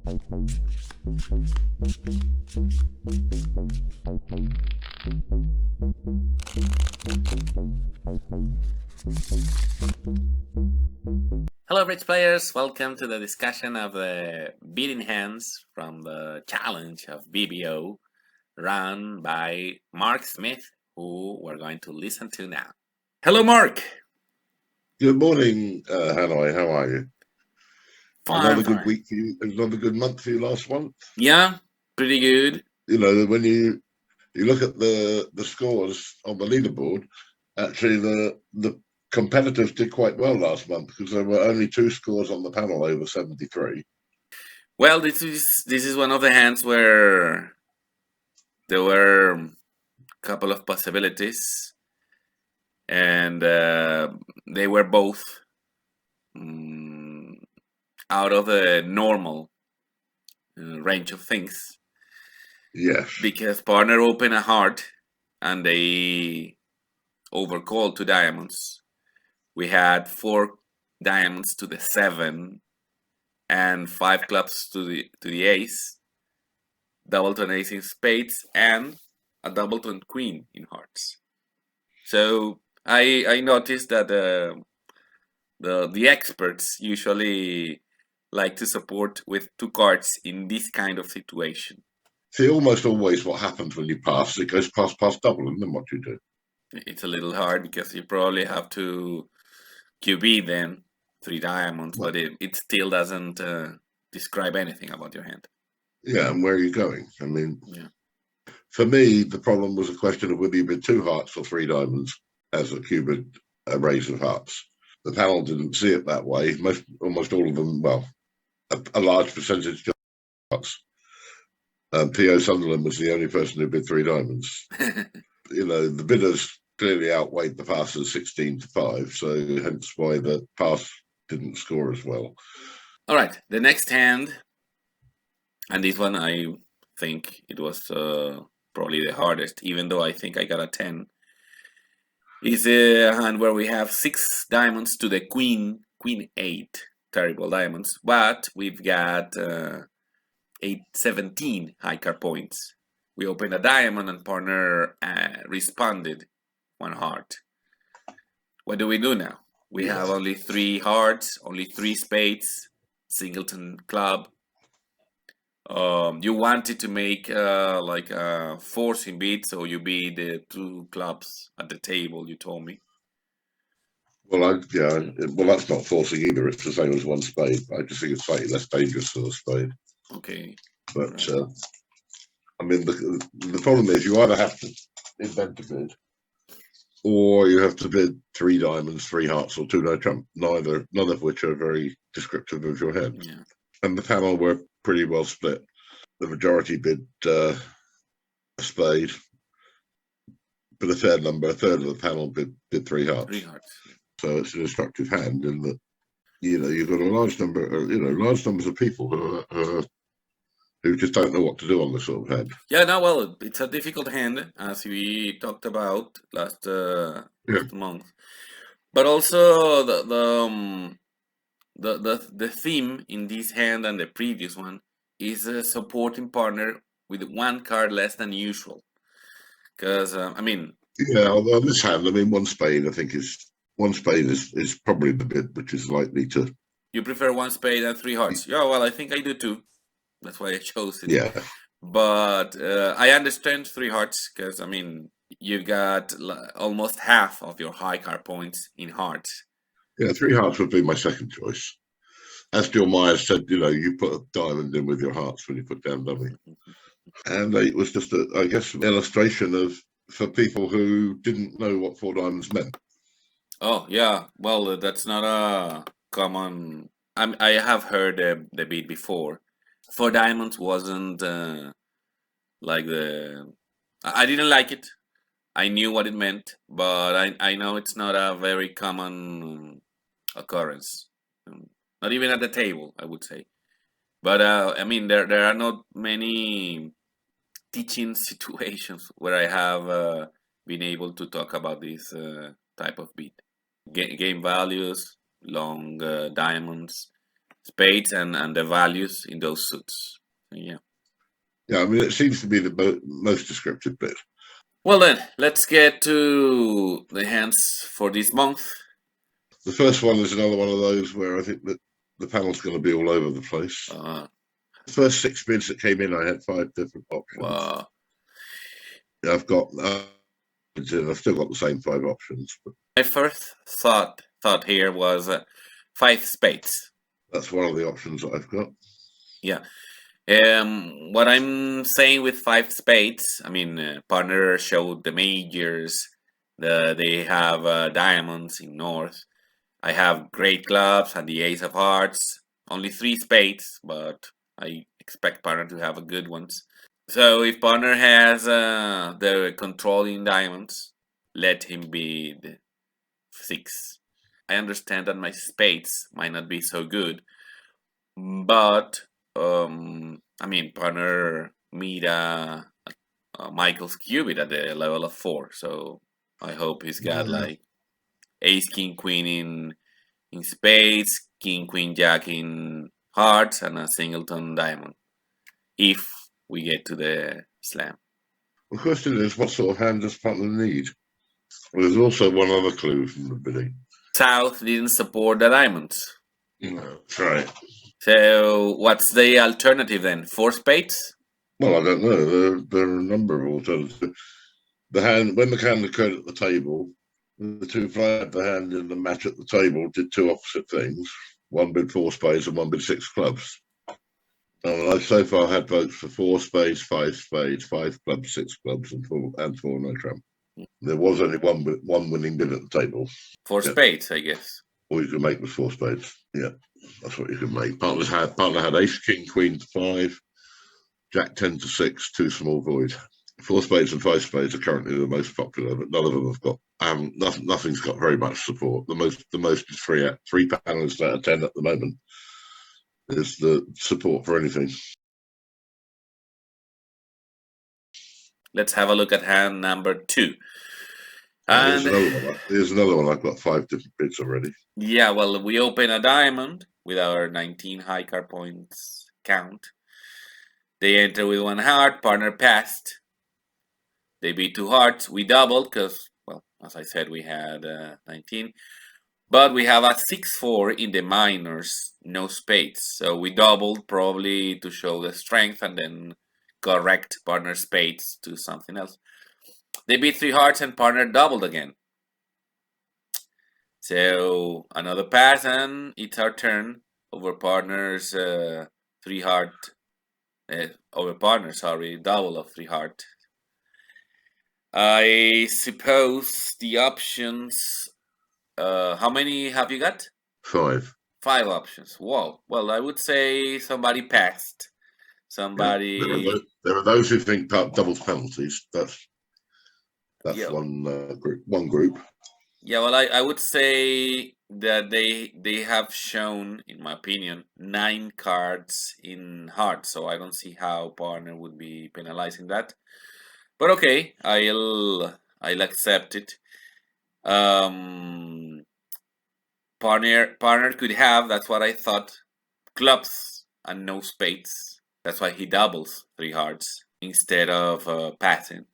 Hello, bridge players. Welcome to the discussion of the beating hands from the challenge of BBO run by Mark Smith, who we're going to listen to now. Hello, Mark. Good morning, Hanoi. How are you? Another Fine. good week for you. Another good month for you last month. Yeah, pretty good. You know, when you look at the scores on the leaderboard, actually the competitors did quite well last month because there were only 2 scores on the panel over 73. Well, this is one of the hands where there were a couple of possibilities, and they were both out of the normal range of things. Yes. Because partner opened a heart and they overcalled 2 diamonds. We had 4 diamonds to the 7 and 5 clubs to the ace, double to an ace in spades, and a double to a queen in hearts. So I noticed that the experts usually like to support with 2 cards in this kind of situation. See, almost always what happens when you pass, it goes past double, and then what you do? It's a little hard because you probably have to QB then 3 diamonds, but it still doesn't describe anything about your hand. Yeah, and where are you going? I mean, yeah. For me, the problem was a question of whether you bid 2 hearts or 3 diamonds as a cubed raise of hearts. The panel didn't see it that way. Almost all of them, well, a large percentage just hearts. Theo Sunderland was the only person who bid 3 diamonds. You know, the bidders clearly outweighed the passers 16-5, so hence why the pass didn't score as well. All right, the next hand, and this one I think it was probably the hardest, even though I think I got a 10, is a hand where we have 6 diamonds to the queen 8, terrible diamonds, but we've got 17 high card points. We opened a diamond and partner responded 1 heart. What do we do now? We have only 3 hearts, only 3 spades, singleton club. You wanted to make like a forcing beat, so you beat the 2 clubs at the table, you told me. Well, that's not forcing either. It's the same as 1 spade. I just think it's slightly less dangerous than a spade. Okay. But, right. I mean, the problem is you either have to invent a bid, or you have to bid 3 diamonds, 3 hearts, or 2 no trump. None of which are very descriptive of your hand. Yeah. And the panel were pretty well split. The majority bid a spade, but a third of the panel bid 3 hearts. 3 hearts. So it's an instructive hand in that, you know, you've got a large numbers of people who just don't know what to do on this sort of hand. Yeah, no, well, it's a difficult hand, as we talked about last month. But also the theme in this hand and the previous one is a supporting partner with 1 card less than usual. Because I mean, yeah, on this hand, I mean, 1 spade, I think is probably the bid which is likely to. You prefer 1 spade and 3 hearts? Yeah, well, I think I do too. That's why I chose it. Yeah. But I understand 3 hearts because, I mean, you've got almost half of your high card points in hearts. Yeah, 3 hearts would be my second choice. As Jill Myers said, you know, you put a diamond in with your hearts when you put down dummy. And it was just, I guess, an illustration for people who didn't know what 4 diamonds meant. Oh, yeah. Well, that's not a common. I have heard the beat before. 4 diamonds wasn't like the. I didn't like it. I knew what it meant, but I know it's not a very common occurrence. Not even at the table, I would say. But I mean, there are not many teaching situations where I have been able to talk about this type of beat. Game values, long diamonds, spades and the values in those suits. Yeah. Yeah, I mean, it seems to be the most descriptive bit. Well then, let's get to the hands for this month. The first one is another one of those where I think that the panel's going to be all over the place. The first 6 bids that came in, I had 5 different options. Wow. I've got, I've still got the same 5 options. But My first thought here was 5 spades. that's one of the options that I've got. Yeah. What I'm saying with 5 spades, I mean, partner showed the majors. They have diamonds in north. I have great clubs and the ace of hearts. Only 3 spades, but I expect partner to have a good ones. So if partner has the controlling diamonds, let him be the 6. I understand that my spades might not be so good, but I mean, partner meet Michael's cubit at the level of 4, so I hope he's got like ace, king, queen in spades, king, queen, jack in hearts, and a singleton diamond. If we get to the slam. The question is, what sort of hand does partner need? Well, there's also one other clue from the bidding. South didn't support the diamonds. No, that's right. So what's the alternative then? 4 spades? Well, I don't know. There are a number of alternatives. The hand, when the hand occurred at the table, the two players the hand in the match at the table did 2 opposite things. One bid 4 spades and one bid 6 clubs. And I've so far had votes for 4 spades, 5 clubs, 6 clubs, and 4 no trump. There was only one winning bid at the table. 4 spades, I guess. All you can make was 4 spades. Yeah, that's what you can make. Partner had ace, king, queen to 5, jack 10 to 6, 2 small void. 4 spades and 5 spades are currently the most popular, but none of them have got. Nothing's got very much support. The most is 3 panelists out of 10 at the moment. Is the support for anything. Let's have a look at hand number 2. And here's another one. I've got 5 different bids already. Yeah, well, we open a diamond with our 19 high card points count. They enter with 1 heart, partner passed. They beat 2 hearts. We doubled because, well, as I said, we had 19. But we have a 6-4 in the minors, no spades. So we doubled probably to show the strength and then correct partner spades to something else. They beat 3 hearts and partner doubled again. So another pass and it's our turn over partners 3 heart. Over partner, sorry, double of 3 heart. I suppose the options. How many have you got? 5. 5 options. Whoa. Well, I would say somebody passed. Somebody. Yeah, there are those who think doubles penalties. That's yeah. one group. Yeah. Well, I would say that they have shown, in my opinion, 9 cards in hearts. So I don't see how partner would be penalizing that. But okay, I'll accept it. Partner could have, that's what I thought, clubs and no spades. That's why he doubles 3 hearts instead of passing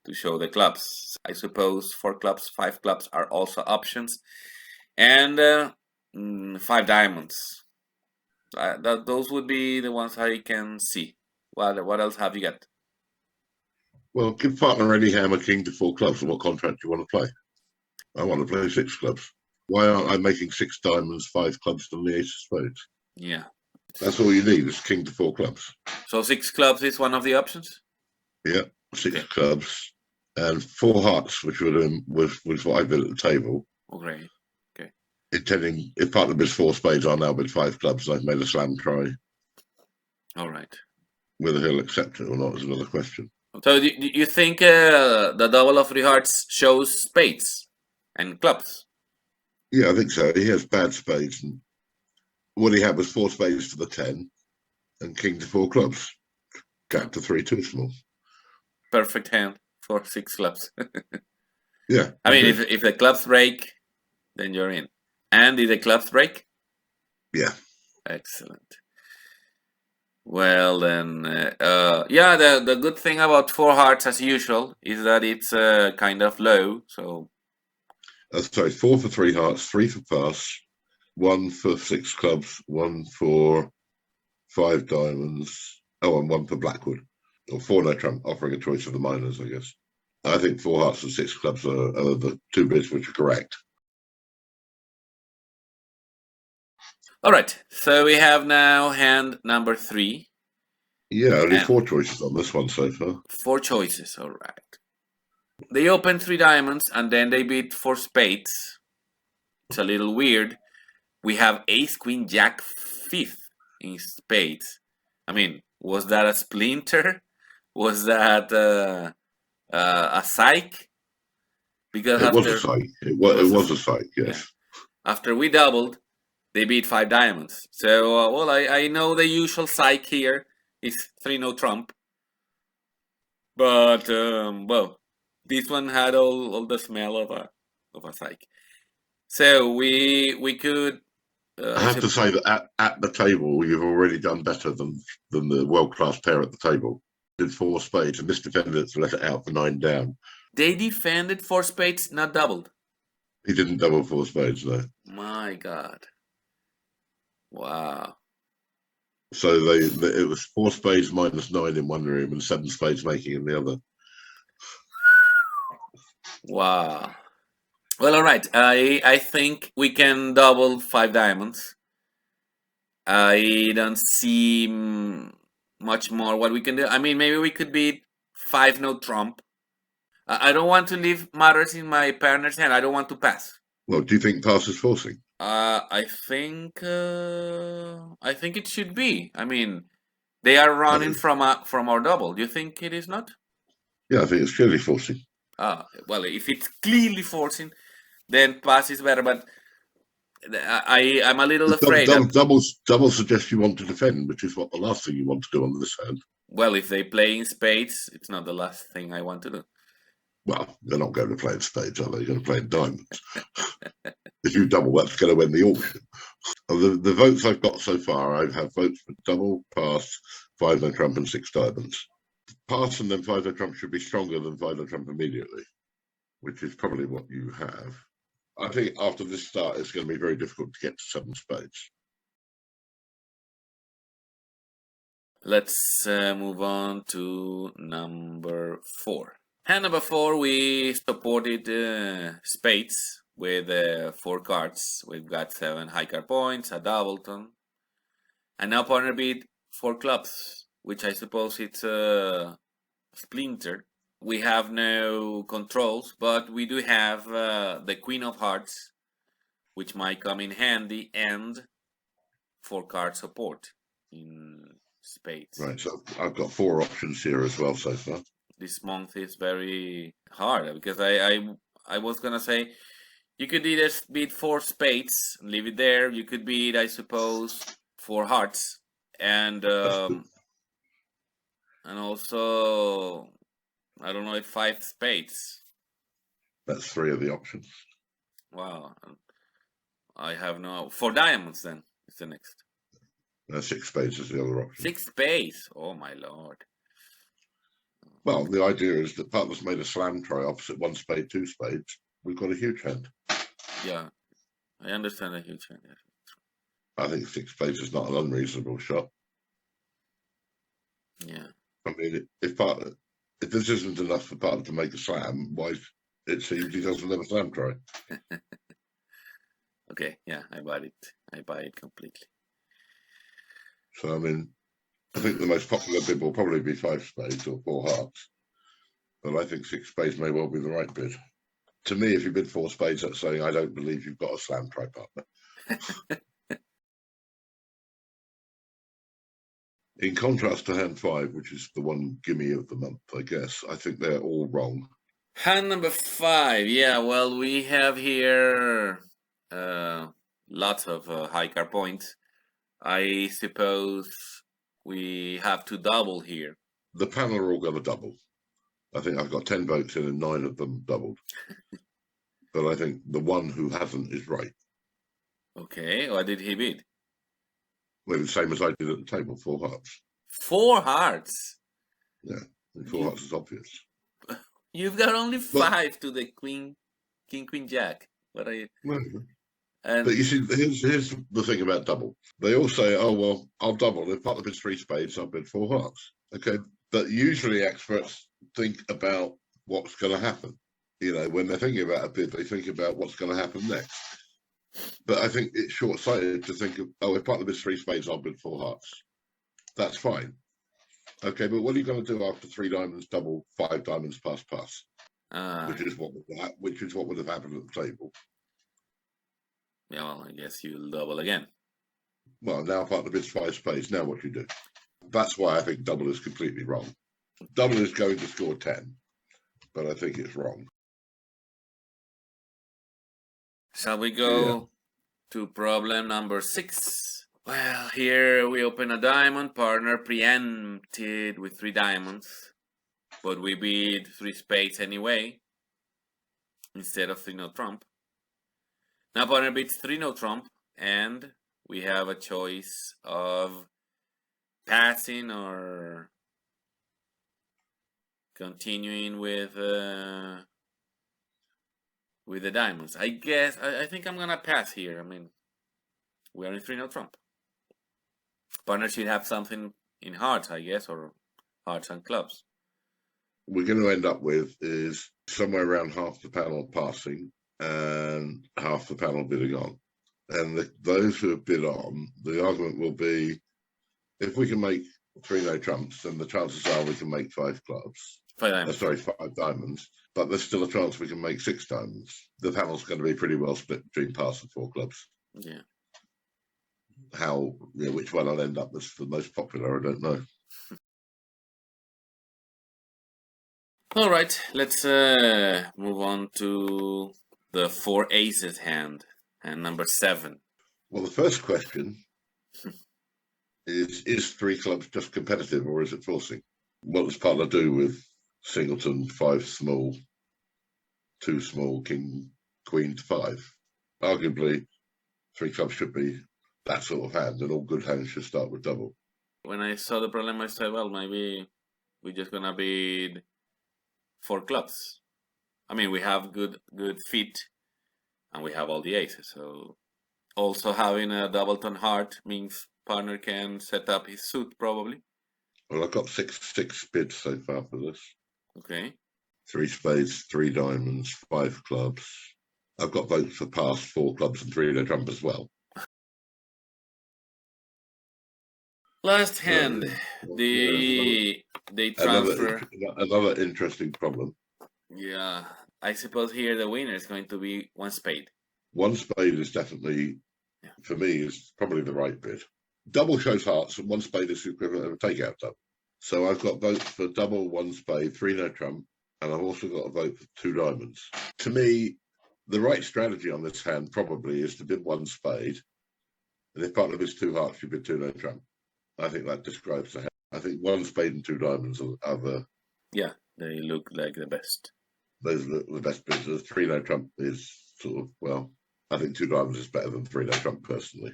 to show the clubs. I suppose 4 clubs, 5 clubs are also options, and 5 diamonds. Those would be the ones I can see. What else have you got? Well, give partner any hammer king to 4 clubs. And what contract do you want to play? I want to play 6 clubs. Why aren't I making 6 diamonds, 5 clubs, and the ace of spades? Yeah. That's all you need is king to 4 clubs. So 6 clubs is one of the options? Yeah, 6 clubs and 4 hearts, which was what I bid at the table. Okay. Intending, if partner bids 4 spades, I'll now bid 5 clubs. I've made a slam try. All right. Whether he'll accept it or not is another question. So do you think the double of 3 hearts shows spades and clubs? Yeah, I think so. He has bad spades, and what he had was 4 spades to the 10 and king to 4 clubs. Jack to 3 too small. Perfect hand for 6 clubs. Yeah. I mean, if the clubs break, then you're in. And did the clubs break? Yeah. Excellent. Well then, yeah. The good thing about four hearts, as usual, is that it's kind of low. So Sorry, 4 for 3 hearts, 3 for pass, 1 for 6 clubs, 1 for 5 diamonds. Oh, and 1 for Blackwood. Or 4 no trump, offering a choice of the minors, I guess. I think 4 hearts and 6 clubs are the 2 bids which are correct. all right. So we have now hand number 3. Yeah, only And 4 choices on this one so far. 4 choices. All right. They open 3 diamonds and then they bid 4 spades. It's a little weird. We have ace, queen, jack, 5th in spades. I mean, was that a splinter? Was that a psych? Because It was a after psych. It it was, was it a, was a psych, yeah, yes. after we doubled, they beat 5 diamonds. So well, I know the usual psych here is 3 no trump, but well, this one had all the smell of a psych. So we could. I have to say that at the table, you've already done better than the world-class pair at the table. Did 4 spades, and this defendant let it out for 9 down. They defended 4 spades, not doubled. He didn't double 4 spades, though. My God. Wow. So it was 4 spades minus 9 in one room and 7 spades making in the other. Wow. Well, all right. I think we can double 5 diamonds. I don't see much more what we can do. I mean, maybe we could beat 5 no trump. I don't want to leave matters in my partner's hand. I don't want to pass. Well, do you think pass is forcing? I think it should be. I mean, they are running from our double. Do you think it is not? Yeah, I think it's clearly forcing. Well, if it's clearly forcing, then pass is better. But I'm a little afraid that. Double suggests you want to defend, which is what the last thing you want to do on this hand. Well, if they play in spades, it's not the last thing I want to do. Well, they're not going to play in spades, are they? They're going to play in diamonds. If you double, that's going to win the auction. The votes I've got so far, I've had votes for double, pass, 5 no trump, and 6 diamonds. Pass and then 5 no trump should be stronger than 5 no trump immediately, which is probably what you have. I think after this start, it's going to be very difficult to get to 7 spades. Let's move on to number 4. Hand number 4, we supported spades with 4 cards. We've got 7 high card points, a doubleton, and now partner beat 4 clubs, which I suppose it's a splinter. We have no controls, but we do have the queen of hearts, which might come in handy, and 4 card support in spades. Right, so I've got 4 options here as well so far. This month is very hard because I was gonna say you could either beat 4 spades and leave it there. You could beat, I suppose, 4 hearts and also I don't know if 5 spades. That's 3 of the options. Wow, I have no 4 diamonds. Then it's the next. 6 spades is the other option. 6 spades. Oh my lord. Well, the idea is that partners made a slam try opposite 1 spade, 2 spades. We've got a huge hand. Yeah, I understand a huge hand. Yes. I think 6 spades is not an unreasonable shot. Yeah. I mean, if this isn't enough for partner to make a slam, why it seems he doesn't have a slam try. Okay, yeah, I buy it. I buy it completely. So, I mean, I think the most popular bid will probably be 5 spades or 4 hearts. But I think 6 spades may well be the right bid. To me, if you bid 4 spades, that's saying I don't believe you've got a slam try partner. In contrast to hand 5, which is the one gimme of the month, I guess, I think they're all wrong. Hand number 5. Yeah, well, we have here lots of high card points. I suppose we have to double here. The panel are all going to double. I think I've got 10 votes in and 9 of them doubled. But I think the one who hasn't is right. Okay, what did he bid? Well, the same as I did at the table, 4 hearts. 4 hearts. Yeah, and 4 hearts is obvious. You've got only But 5 to the queen, king, queen, jack. What are you? well, And but you see, here's the thing about double. They all say, "Oh well, I'll double if part of it's 3 spades. I'll bid 4 hearts." Okay, but usually experts think about what's going to happen. You know, when they're thinking about a bid, they think about what's going to happen next. But I think it's short-sighted to think of, oh, if part of it's 3 spades, I'll bid 4 hearts. That's fine. Okay, but what are you going to do after 3 diamonds double, 5 diamonds pass, which is what would have happened at the table. yeah, well, I guess you'll double again. Well, now part of it's 5 spades. Now what do you do? That's why I think double is completely wrong. Double is going to score 10, but I think it's wrong. Shall we go to problem number 6? Well, here we open a diamond. Partner preempted with 3 diamonds, but we bid 3 spades anyway instead of 3 no trump. Now partner bids 3 no trump, and we have a choice of passing or continuing with the diamonds. I guess I think I'm gonna pass here. I mean, we are in 3 no trump. Partner should have something in hearts, I guess, or hearts and clubs. We're going to end up with is somewhere around half the panel passing and half the panel bidding on. And those who have bid on, the argument will be, if we can make 3 no trumps, then the chances are we can make 5 clubs. 5 diamonds. 5 diamonds. But there's still a chance we can make 6 diamonds. The panel's going to be pretty well split between pass and 4 clubs. Yeah. Which one I'll end up as the most popular, I don't know. All right, let's move on to the 4 aces hand, and number 7. Well, the first question is 3 clubs just competitive, or is it forcing? What does partner do with singleton, 5 small, 2 small, king, queen to 5? Arguably, 3 clubs should be that sort of hand, and all good hands should start with double. When I saw the problem, I said, well, maybe we're just gonna bid 4 clubs. I mean, we have good feet, and we have all the aces. So also having a doubleton heart means partner can set up his suit probably. Well, I've got six bids so far for this. Okay. 3 spades, 3 diamonds, 5 clubs. I've got votes for pass, 4 clubs, and 3 no trump as well. Last hand, they transfer. Another interesting problem. Yeah, I suppose here the winner is going to be 1 spade. 1 spade is definitely, for me, is probably the right bid. Double shows hearts, and 1 spade is the equivalent of a takeout double. So I've got votes for double, 1 spade, 3 no trump, and I've also got a vote for 2 diamonds. To me, the right strategy on this hand probably is to bid 1 spade, and if partner bids 2 hearts, you bid 2 no trump. I think that describes the hand. I think 1 spade and 2 diamonds are the... Yeah, they look like the best. Those are the best bids. The 3 no trump is sort of, well, I think 2 diamonds is better than 3 no trump personally.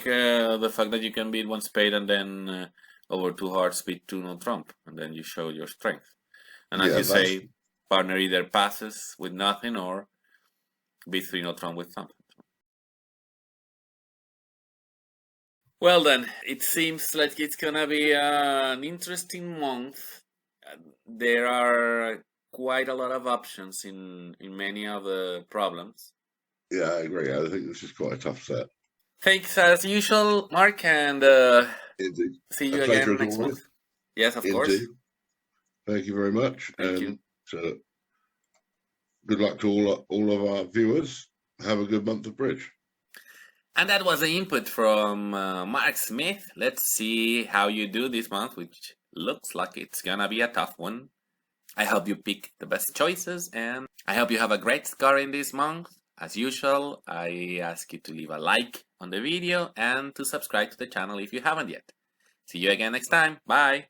The fact that you can beat 1 spade and then over 2 hearts beat 2 no trump, and then you show your strength. And as you say, partner either passes with nothing or beats 3 no trump with something. Well then, it seems like it's gonna be an interesting month. There are quite a lot of options in many of the problems. Yeah, I agree. I think this is quite a tough set. Thanks as usual, Mark, and see you again next month. Yes, of course. Thank you very much. Thank you. Good luck to all of our viewers. Have a good month of bridge. And that was the input from Mark Smith. Let's see how you do this month, which looks like it's gonna be a tough one. I hope you pick the best choices, and I hope you have a great scoring this month. As usual, I ask you to leave a like on the video and to subscribe to the channel if you haven't yet. See you again next time. Bye!